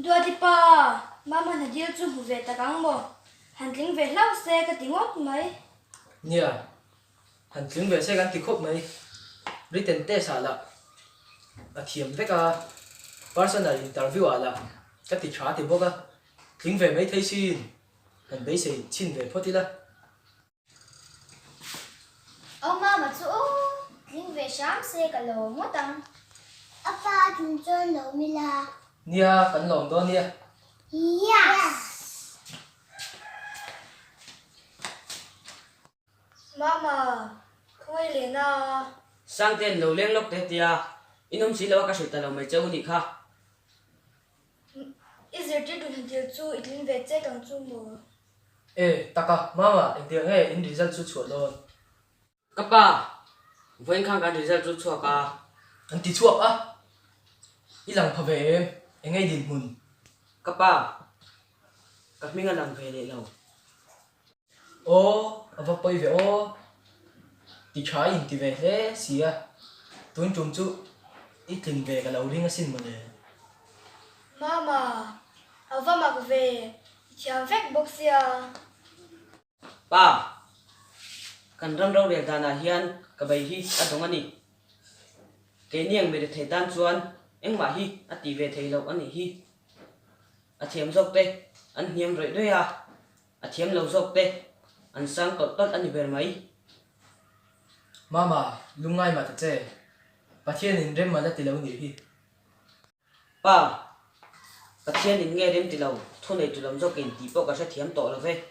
đua đi pa mà mình đi chung hụt về ta căng bộ hành trình về lâu xe cái tiếng ngót mấy nia hành trình về xe gắn tí khúc mấy Britain tê xả lạ à thiểm với cả personal interview à là các tí trả thì bốc à tính về mấy thấy xin hành bây giờ xin về phốt đi là ông mà chú hành về sáng xe cả lồ ngót tăng Apa chúng tôi nấu mì la? nia cắn lòng đó nia Yes. mama không ai liền à sang tiền lâu lên lốc thế tia inom xí lâu các sự tao mày chơi đi kha ít giờ đi đun hành trình chú ít lên về chơi càng chú mồ ê taka mama anh tiếng nghe in result chút chuột luôn kapa với khang cái result chút chua cả anh tí chuột á ý lòng phá về em anh nghe điện mùn kapa các mình làm về để lâu ô à vấp bay về ô tí trả in tí về thế xí à tuấn trùng chú ít linh về cả lâu đi nghe xin mà nè mama ở vào mặc về chào vét bốc xe pa kan ram rau để ta na hian ka bai hi atong ani ke niang be the tan chuan eng ma hi ati ve thei lo ani hi athiam jok te an hiam roi doi a athiam lo jok te an sang tot tot ani ber mai mama lungai mà thật chứ bà thiên in rem mà là tí lâu nhỉ hi pa ka thian in nge rem ti lo thon nei tu lam jok in ti po ka sa thiam to lo ve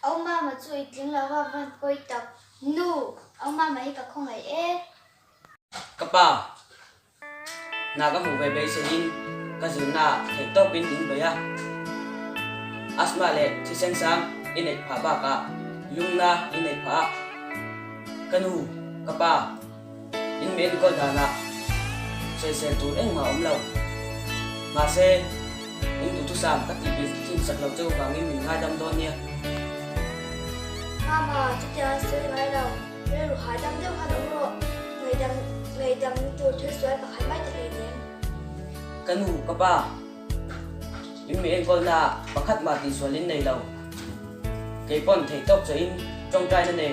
Ông mà chú ý tiếng là hoa văn coi tập nu. Ông mà mấy cả không ấy ế. kapa na ka hu ve be se in ka zu na the to pin in be ya asma le chi sen sang in ei pha ba ka lung na in ei pha kanu kapa in men ko da na se tu eng ma om lo ma se in tu sam ka ti bi tin sak lo châu wang in min ha dam don nia mama chắc chắn sẽ ngay đầu nên rồi hai đâm tiêu hai đâm rồi ngày đâm chuột thuế xoáy và hai máy thì liền kanu kapa in men ko na pakhat ma ti swalin nei lo ke pon thei tok cho in trong trai na ne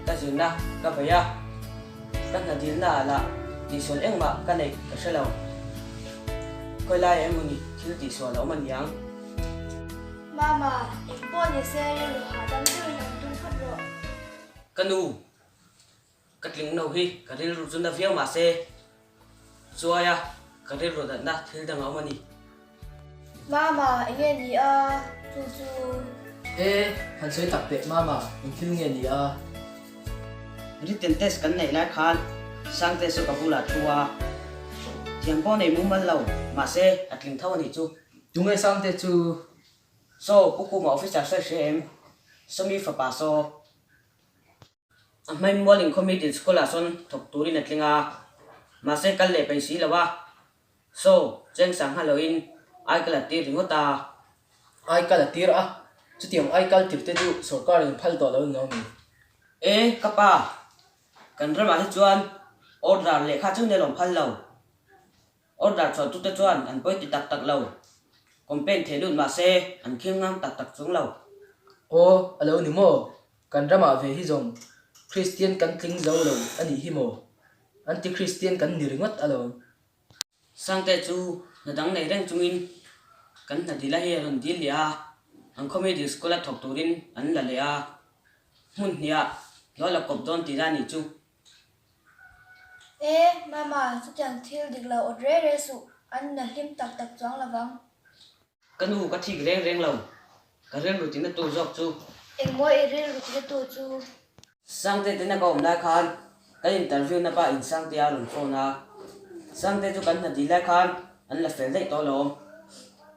ka zu na ka ba ya ka na dil na la ti sol eng ma ka nei ka se lo koi lai em ni thil ti so lo man yang mama em bỏ nhà xe nên rồi hai đâm tiêu nằm tung phát rồi kanu katling no hi karil ru chunda viau ma se chuaya karil ro da na thil dang au mani mama anh nghe gì à chú ê hắn sẽ tập tệ mama mình thiếu nghe gì à written test kan nei la khan sang te so ka bula thua thiam po nei mu mal lo ma se atling thau ni chu chúng nghe sang thế chú so puku ma officer sa shem so mi fa pa so mai morning committee school a son thok turin atlinga ma se kal le pe si lawa so cheng sang halloween ai kala ti ringota ai cả là tiếc à chú tiếng ai cả tiếp tế chú sở cả là phật tổ lâu nó mi e kapa kan rama hi chuan order le kha chung ne long phal lo order chon tu te chuan an poi ti tak tak lo complaint thelun ma se an khim ngam tak tak chung lo ô alo ni mo kan drama về hi zong Christian kan tling zo lo ani hi mo anti Christian kan ni ringot alo sang te chu na dang nei reng chungin kan na dila hi ron dil ya an comedy school a thok turin an la le a mun nia lo la kop don ti ra ni chu ê mama chắc chắn thiếu được là ở rễ rễ sụ anh là hiếm tập tập choáng là vâng kanu ka thik reng reng lo ka reng ru tin na tu jok chu em mua ê rễ rồi cái tổ chú sang te na ko na khan ka interview na pa in sang te a lon phone a sang te chu kan na dila khan an la fel dei to lo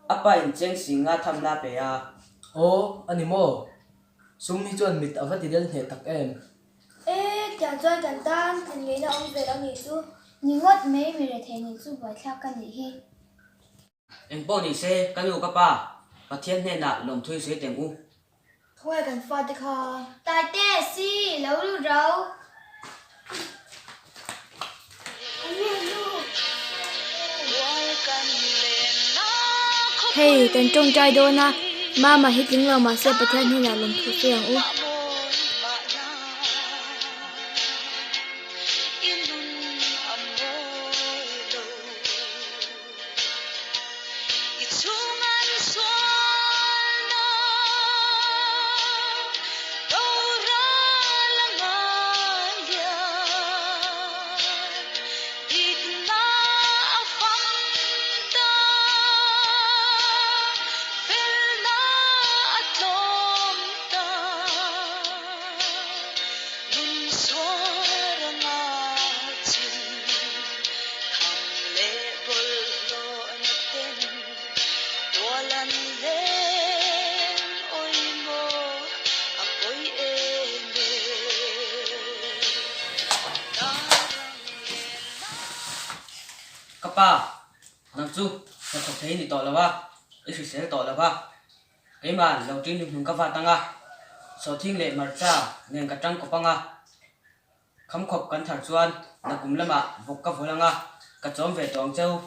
apa in cheng singa tham la pe a ô ani mo sum hi chuan mit avat idel he tak em ê chẳng cho chẳng tan thì nghĩ là ông về đâu nghỉ chú Nhưng ngót mấy mì để thấy những chú bởi theo căn gì hi. em po ni se kanu ka pa pathian ne na lom thui se teng u không ai cần pha thì kha Tại tê si, lâu lưu râu. Anh nghe lưu. Hey, tan trong trai đô na, mà hít lính lo mà sẽ bật thân như là lần thu xuyên u. Kapa, nang chu, na thok thei ni to lawa, isi se to lawa. Ei man lo tin hung ka va tanga. So thing le mar cha, neng ka tang ko panga. Kham khop kan thar chuan, na kum lama vok ka volanga, ka chom ve tong cheu,